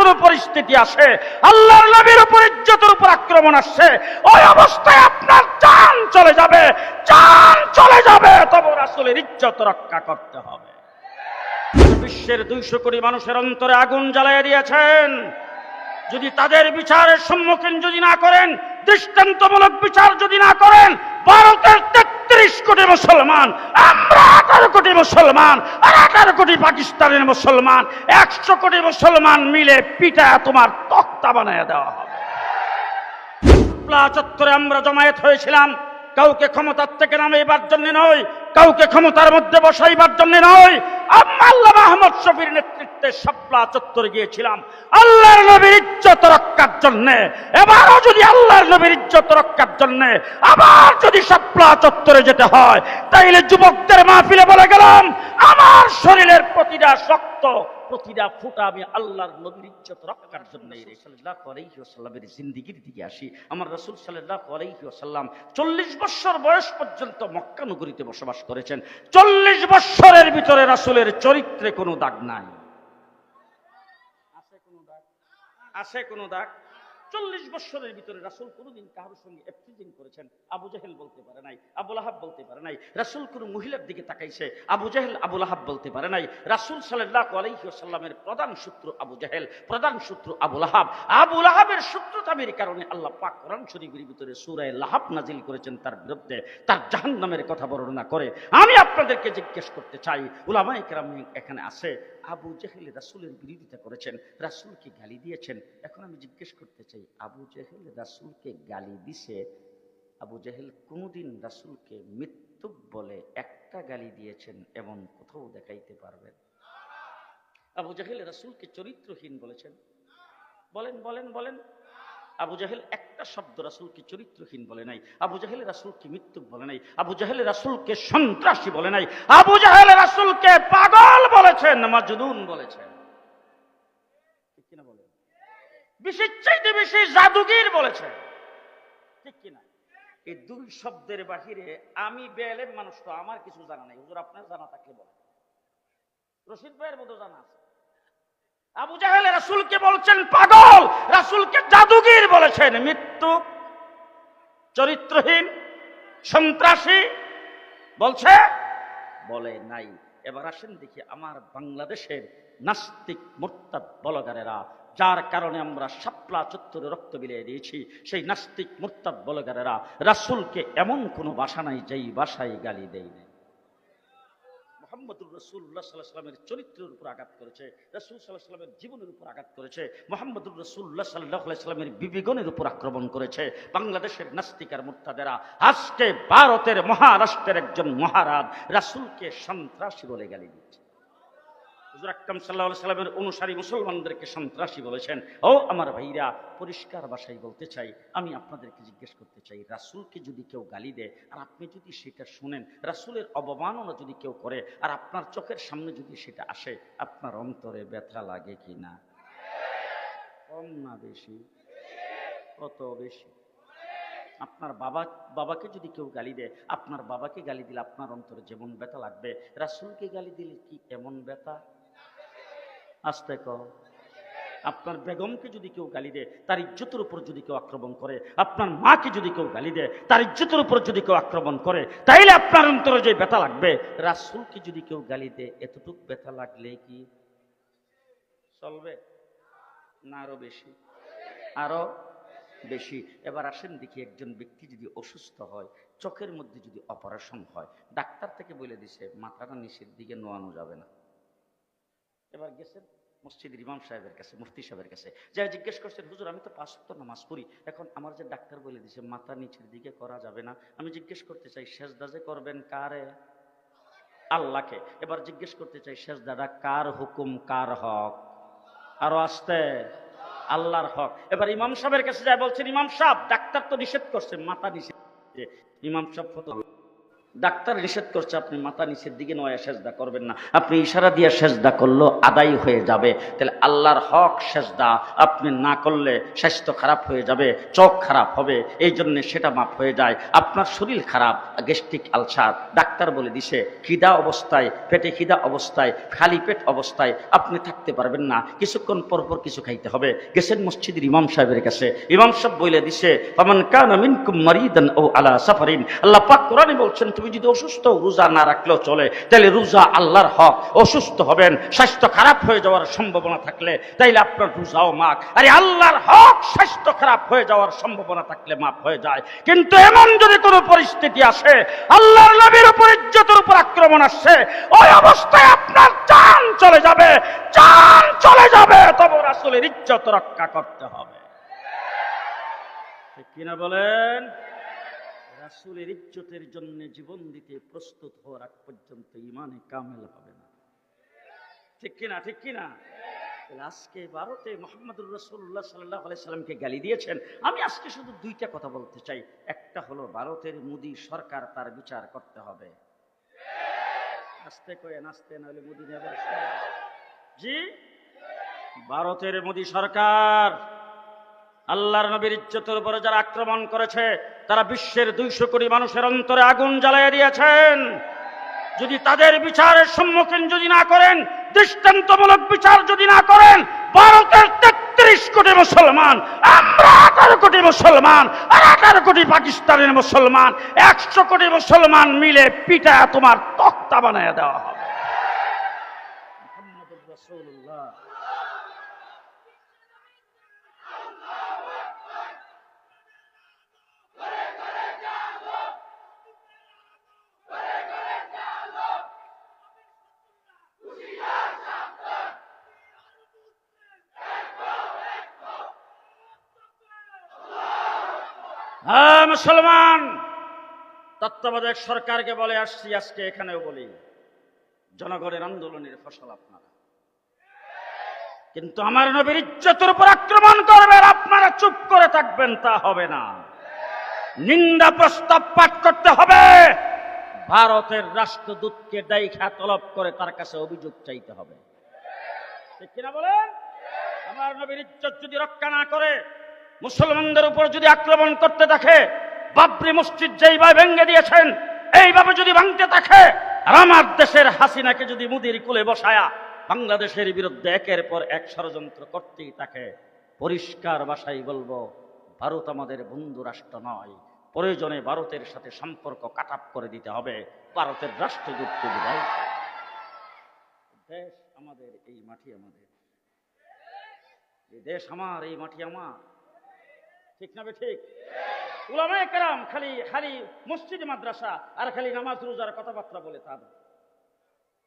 কোন পরিস্থিতি আসে, আল্লাহর নবীর উপর ইজ্জতের উপর আক্রমণ আসছে, ওই অবস্থায় আপনার জান চলে যাবে, জান চলে যাবে, তবে রাসূলের ইজ্জত রক্ষা করতে হবে। বিশ্বের 200 কোটি মানুষের অন্তরে আগুন জ্বালিয়ে দিয়েছেন। যদি তাদের বিচারের সম্মুখীন যদি না করেন, দৃষ্টান্তমূলক বিচার যদি না করেন, ভারতের 33 কোটি মুসলমান, আমরা 18 কোটি মুসলমান, আর 18 কোটি পাকিস্তানের মুসলমান, 100 কোটি মুসলমান মিলে পিটা তোমার তক্তা বানিয়ে দেওয়া হবে। চত্বরে আমরা জমায়েত হয়েছিলাম কাউকে ক্ষমতার থেকে নামাইবার জন্য নয়, কাউকে ক্ষমতার মধ্যে বসাইবার জন্য নয়। আল্লামা আহমদ শফির নেতৃত্বে শাপলা চত্বরে গিয়েছিলাম আল্লাহর নবীর ইজ্জত রক্ষার জন্য। এবারও যদি আল্লাহর নবীর ইজ্জত রক্ষার জন্য আবার যদি শাপলা চত্বরে যেতে হয়, তাইলে যুবকদের মাহফিলে বলে গেলাম, আমার শরীরের প্রতিটা শক্ত, প্রতিটা ফুটা আমি আল্লাহর নবীর ইজ্জত রক্ষার জন্য সাল্লাল্লাহু আলাইহি ওয়াসাল্লামের জিন্দেগির দিকে আসি। আমার রাসূল সাল্লাল্লাহু আলাইহি ওয়াসাল্লাম 40 বছর বয়স পর্যন্ত মক্কা নগরীতে বসবাস করেছেন। 40 বছরের ভিতরে রাসূলের চরিত্রে কোনো দাগ নাই। আছে কোনো দাগ? আছে কোনো দাগ? 40 বছরের ভিতরে রাসূল কোনদিন কারোর সঙ্গে এফটিজিং করেছেন? আবু জেহেল বলতে পারে নাই, আবু লাহাব বলতে পারে নাই। রাসূল কোন মহিলার দিকে তাকাইছে? আবু জেহেল, আবু লাহাব বলতে পারে নাই। রাসূল সাল্লাল্লাহু আলাইহি ওয়াসাল্লামের প্রধান শত্রু আবু জেহেল, প্রধান শত্রু আবু লাহাব। আবু লাহাবের শত্রুতামের কারণে আল্লাহ পাক কোরআন শরীফের ভিতরে সূরা লাহাব নাজিল করেছেন তার বিরুদ্ধে, তার জাহান্নামের কথা বর্ণনা করে। আমি আপনাদেরকে জিজ্ঞেস করতে চাই, উলামায়ে কেরাম এখানে আছে, আবু জেহেল রাসূলের বিরোধিতা করেছেন, রাসূলকে গালি দিয়েছেন। এখন আমি জিজ্ঞেস করতে চাই, আবু জেহেল রাসূলকে গালি দিছে, আবু জেহেল কোনদিন রাসূলকে মৃত্যু বলে একটা গালি দিয়েছেন এমন কোথাও দেখাইতে পারবেন? আবু জেহেল রাসূলকে চরিত্রহীন বলেছেন? বলেন বলেন বলেন। আবু জেহেল একটা শব্দ রাসূলকে চরিত্রহীন বলে নাই। আবু জেহেল রাসূলকে মৃত্যু বলে নাই। আবু জেহেল রাসূলকে সন্ত্রাসী বলে নাই। আবু জেহেল রাসূলকে পাগল বলেছেন, মাজনুন বলেছেন। ঠিক কিনা বলেন? বেশি চাইতে বেশি জাদুগির বলেছেন। ঠিক কিনা? এই দুই শব্দের বাহিরে আমি বেলেম মানুষ, তো আমার কিছু জানা নাই। হুজুর আপনার জানা থাকলে বলেন। রশিদ ভাইয়ের মতো জানা আছে। আবু জাহেল রাসূলকে বলছেন পাগল, রাসূলকে জাদুগির বলেছেন, মৃত্যু, চরিত্রহীন, সন্ত্রাসী বলছে? বলে নাই। এবার আসেন দেখি আমার বাংলাদেশের নাস্তিক মুরতাদ বলগারেরা, যার কারণে আমরা শাপলা চত্বরে রক্ত বিলিয়ে দিয়েছি, সেই নাস্তিক মুরতাদ বলগারেরা রাসূলকে এমন কোনো ভাষা নাই যেই ভাষায় গালি দেয় নাই। মুহাম্মদুর রাসূলুল্লাহ সাল্লাল্লাহু আলাইহি ওয়াসাল্লামের চরিত্রের উপর আঘাত করেছে, রাসূল সাল্লাল্লাহু আলাইহি ওয়াসাল্লামের জীবনের উপর আঘাত করেছে, মুহাম্মদুর রাসূলুল্লাহ সাল্লাল্লাহু আলাইহি ওয়াসাল্লামের বিবেগনের উপর আক্রমণ করেছে। বাংলাদেশের নাস্তিক আর মুরতাদেরা আজকে ভারতের মহারাষ্ট্রের একজন মহারাজ রাসূলকে সন্ত্রাসী বলে গালি দিচ্ছে। হুজুর আকরাম সাল্লাল্লাহু আলাইহি ওয়াসাল্লামের অনুসারী মুসলমানদেরকে সন্ত্রাসী বলেছেন। ও আমার ভাইরা, পরিষ্কার ভাষায় বলতে চাই, আমি আপনাদেরকে জিজ্ঞেস করতে চাই, রাসূলকে যদি কেউ গালি দেয় আর আপনি যদি সেটা শুনেন, রাসূলের অবমাননা যদি কেউ করে আর আপনার চোখের সামনে যদি সেটা আসে, আপনার অন্তরে ব্যথা লাগে কি না? কম না বেশি? কত বেশি? আপনার বাবাকে যদি কেউ গালি দেয়, আপনার বাবাকে গালি দিলে আপনার অন্তরে যেমন ব্যথা লাগবে, রাসূলকে গালি দিলে কি এমন ব্যথা? আস্তে কও। আপনার বেগমকে যদি কেউ গালি দেয়, তার ইজ্জতের উপর যদি কেউ আক্রমণ করে, আপনার মাকে যদি কেউ গালি দেয়, তার ইজ্জতের উপর যদি কেউ আক্রমণ করে, তাইলে আপনার অন্তরে যে ব্যথা লাগবে, রাসূলকে যদি কেউ গালি দেয়, এতটুকু ব্যথা লাগলে কি চলবে না আরো বেশি? আরো বেশি। এবার আসেন দেখি, একজন ব্যক্তি যদি অসুস্থ হয়, চোখের মধ্যে যদি অপারেশন হয়, ডাক্তার থেকে বলে দিছে মাথাটা নিচের দিকে নোয়ানো যাবে না। এবার গেছেন মসজিদের ইমাম সাহেবের কাছে, মুফতি সাহেবের কাছে, যাই জিজ্ঞেস করছেন, হুজুর আমি তো 5 ওয়াক্ত নামাজ পড়ি, এখন আমার যে ডাক্তার বলে দিছে মাথা নিচের দিকে করা যাবে না, আমি জিজ্ঞেস করতে চাই সেজদা যে করবেন কারে? আল্লাহকে। এবার জিজ্ঞেস করতে চাই, সেজদাটা কার হুকুম, কার হক? আরো আসতে? আল্লাহর হক। এবার ইমাম সাহেবের কাছে যায় বলছেন, ইমাম সাহেব ডাক্তার তো নিষেধ করছে মাথা নিচে। ইমাম সাহেব ডাক্তার নিষেধ করছে আপনি মাথা নিচের দিকে নয় সেজদা করবেন না, আপনি ইশারা দিয়ে সেজদা করলো আদায় হয়ে যাবে। তাহলে আল্লাহর হক সেজদা আপনি না করলে স্বাস্থ্য খারাপ হয়ে যাবে, চোখ খারাপ হবে, এই জন্য সেটা মাপ হয়ে যায়। আপনার শরীর খারাপ, গ্যাস্ট্রিক আলসার, ডাক্তার বলে দিছে খিদা অবস্থায়, পেটে খিদা অবস্থায়, খালি পেট অবস্থায় আপনি থাকতে পারবেন না, কিছুক্ষণ পরপর কিছু খাইতে হবে। গেছেন মসজিদের ইমাম সাহেবের কাছে, ইমাম সাহেব বলে দিছে ফামান কানা মিনকুম মারিদান ও আলা সাফারিন, আল্লাহ পাক কোরআনে বলছেন তুমি যদি অসুস্থ রোজা না রাখলেও চলে, তাহলে রোজা আল্লাহর হক। অসুস্থ হবেন, স্বাস্থ্য খারাপ হয়ে যাওয়ার সম্ভাবনা থাকলে তাইলে আপনার রোজাও মাক। আরে আল্লাহর হক স্বাস্থ্য খারাপ হয়ে যাওয়ার সম্ভাবনা থাকলে মাফ হয়ে যায়। কিন্তু এমন যদি কোনো পরিস্থিতি আসে, আল্লাহর নবীর উপর ইজ্জতের উপর আক্রমণ আসছে, ওই অবস্থায় আপনার জান চলে যাবে, জান চলে যাবে, তবে রাসূলের ইজ্জত রক্ষা করতে হবে। ঠিক কিনা বলেন? রাসূলের ইজ্জতের জন্য জীবন দিতে প্রস্তুত হওয়ার আগ পর্যন্ত ঈমানে কামেল হবে না। ঠিক কিনা? ঠিক কিনা? আজকে ভারতে মুহাম্মদুর রাসূলুল্লাহ সাল্লাল্লাহু আলাইহি সাল্লামকে গালি দিয়েছেন। আমি আজকে শুধু দুইটা কথা বলতে চাই। একটা হলো ভারতের মোদী সরকার, তার বিচার করতে হবে। আস্তে কয়ে নাচতে, নাহলে মোদী নেবে। জি, ভারতের মোদী সরকার আল্লাহর নবীর ইজ্জতের উপরে যারা আক্রমণ করেছে, তারা বিশ্বের 200 কোটি মানুষের অন্তরে আগুন জ্বালিয়ে দিয়েছেন। যদি তাদের বিচারের সম্মুখীন যদি না করেন, দৃষ্টান্তমূলক বিচার যদি না করেন, ভারতের 33 কোটি মুসলমান, আমরা 18 কোটি মুসলমান, আর 18 কোটি পাকিস্তানের মুসলমান, 100 কোটি মুসলমান মিলে পিটা তোমার তক্তা বানায় দেওয়া হবে। মুহাম্মদুর রাসূলুল্লাহ। হ্যাঁ মুসলমান, তত্ত্বাবধায়ক সরকারকে বলে আসছি, আজকে এখানেও বলি, জনগণের আন্দোলনের ফসল আপনারা। কিন্তু আমার নবীর ইজ্জতের উপর আক্রমণ করবেন, আপনারা চুপ করে থাকবেন তা হবে না। নিন্দা প্রস্তাব পাঠ করতে হবে। ভারতের রাষ্ট্রদূতকে দায়িত্ব তলব করে তার কাছে অভিযোগ চাইতে হবে। ঠিক কিনা বলেন? আমার নবীর ইজ্জত যদি রক্ষা না করে, মুসলমানদের উপর যদি আক্রমণ করতে থাকে, বাবরি মসজিদ যেইভাবে ভেঙে দিয়েছেন এইভাবে যদি ভাঙতে থাকে, আর আমার দেশের হাসিনাকে যদি মুদির কুলে বসায়া বাংলাদেশের বিরুদ্ধে একের পর এক ষড়যন্ত্র করতেই থাকে, পরিষ্কার ভাষায় বলবো, ভারত আমাদের বন্ধু রাষ্ট্র নয়। প্রয়োজনে ভারতের সাথে সম্পর্ক কাটআপ করে দিতে হবে। ভারতের রাষ্ট্রদূতকে বিদায়। দেশ আমাদের, এই মাটি আমাদের, এই দেশ আমার, এই মাটি আমার। ঠিক না? ঠিক। উলামায়ে কেরাম খালি খালি মসজিদ মাদ্রাসা আর খালি নামাজ রোজার কথাবার্তা বলে তা না।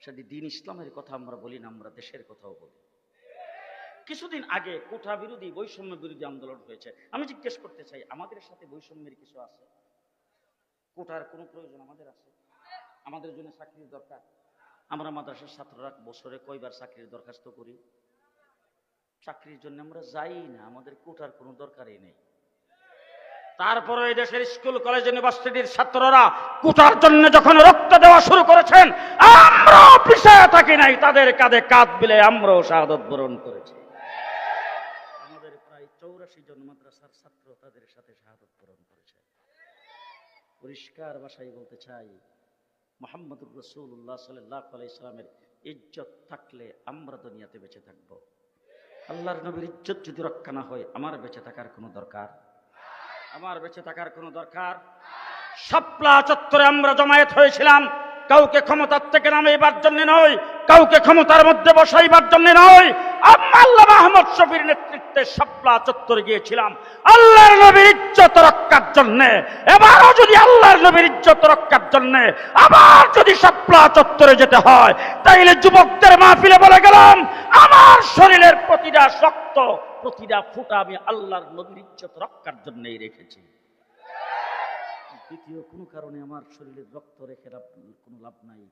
সেদিন দ্বীন ইসলামের কথা আমরা বলি না, আমরা দেশের কথাও বলি। কিছুদিন আগে কোটা বিরোধী, বৈষম্য বিরোধী আন্দোলন হয়েছে। আমি জিজ্ঞেস করতে চাই, আমাদের সাথে বৈষম্যের কিছু আছে? কোটার কোনো প্রয়োজন আমাদের আছে? আমাদের জন্য চাকরির দরকার। আমরা মাদ্রাসার ছাত্ররা বছরে কয়বার চাকরির দরখাস্ত করি? চাকরির জন্য আমরা যাই না, আমাদের কোটার কোনো দরকারই নেই। তারপরে এই দেশের স্কুল কলেজ ইউনিভার্সিটির ছাত্ররা কোটার জন্য যখন রক্ত দেওয়া শুরু করেছেন, আমরাও পিছিয়ে থাকি নাই, তাদের কাঁধে কাঁধ মিলে আমরাও শাহাদত বরণ করেছি। আমাদের প্রায় 84 জন মাদ্রাসার ছাত্র তাদের সাথে শাহাদত বরণ করেছে। পরিষ্কার ভাষায় বলতে চাই, মুহাম্মদুর রাসূলুল্লাহ সাল্লাল্লাহু আলাইহি সাল্লামের ইজ্জত থাকলে আমরা দুনিয়াতে বেঁচে থাকব। আল্লাহর নবীর ইজ্জত যদি রক্ষা না হয়, আমার বেঁচে থাকার কোনো দরকার, আমার বেঁচে থাকার কোনো দরকার। শাপলা চত্বরে আমরা জমায়েত হয়েছিলাম, কাউকে ক্ষমতার থেকে নামাইবার জন্য নয়, কাউকে ক্ষমতার মধ্যে বসাইবার জন্য নয়। আল্লামা আহমদ শফীর নেতৃত্বে শাপলা চত্বরে গিয়েছিলাম আল্লাহর নবীর ইজ্জত রক্ষার জন্য। এবারও যদি আল্লাহর নবীর ইজ্জত রক্ষার জন্য আবার যদি শাপলা চত্বরে যেতে হয়, তাইলে যুবকদের মাহফিলে বলে গেলাম, আমার শরীরের প্রতিটা শক্ত, প্রতিটা ফুটা আমি আল্লাহর নবীর ইজ্জত রক্ষার জন্যই রেখেছি। দ্বিতীয় কোনো কারণে আমার শরীরের রক্ত রেখে কোনো লাভ নাই।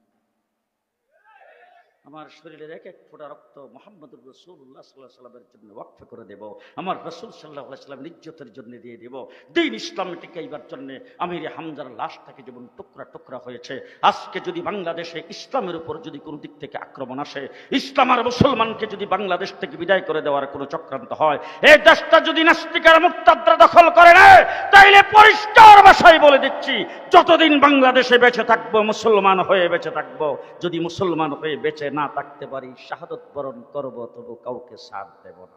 আমার শরীরের এক এক ফোঁটা রক্ত মোহাম্মদুর রাসূলুল্লাহ সাল্লাল্লাহু আলাইহি সাল্লামের জন্য ওয়াকফ করে দেব। আমার রাসূল সাল্লাল্লাহু আলাইহি সাল্লামের ইজ্জতের জন্য দিয়ে দেব। দ্বীন ইসলাম টিকাইবার জন্য আমির হামজার লাশটাকে যেমন টুকরা টুকরা হয়েছে, আজকে যদি বাংলাদেশে ইসলামের উপর যদি কোনো দিক থেকে আক্রমণ আসে, ইসলাম আর মুসলমানকে যদি বাংলাদেশ থেকে বিদায় করে দেওয়ার কোনো চক্রান্ত হয়, এই দেশটা যদি নাস্তিকের মুরতাদরা দখল করে নেয়, তাইলে পরিষ্কার ভাষায় বলে দিচ্ছি, যতদিন বাংলাদেশে বেঁচে থাকবো মুসলমান হয়ে বেঁচে থাকবো। যদি মুসলমান হয়ে বেঁচে না থাকতে পারি, শাহাদত বরণ করবো, তবু কাউকে ছাড় দেব না।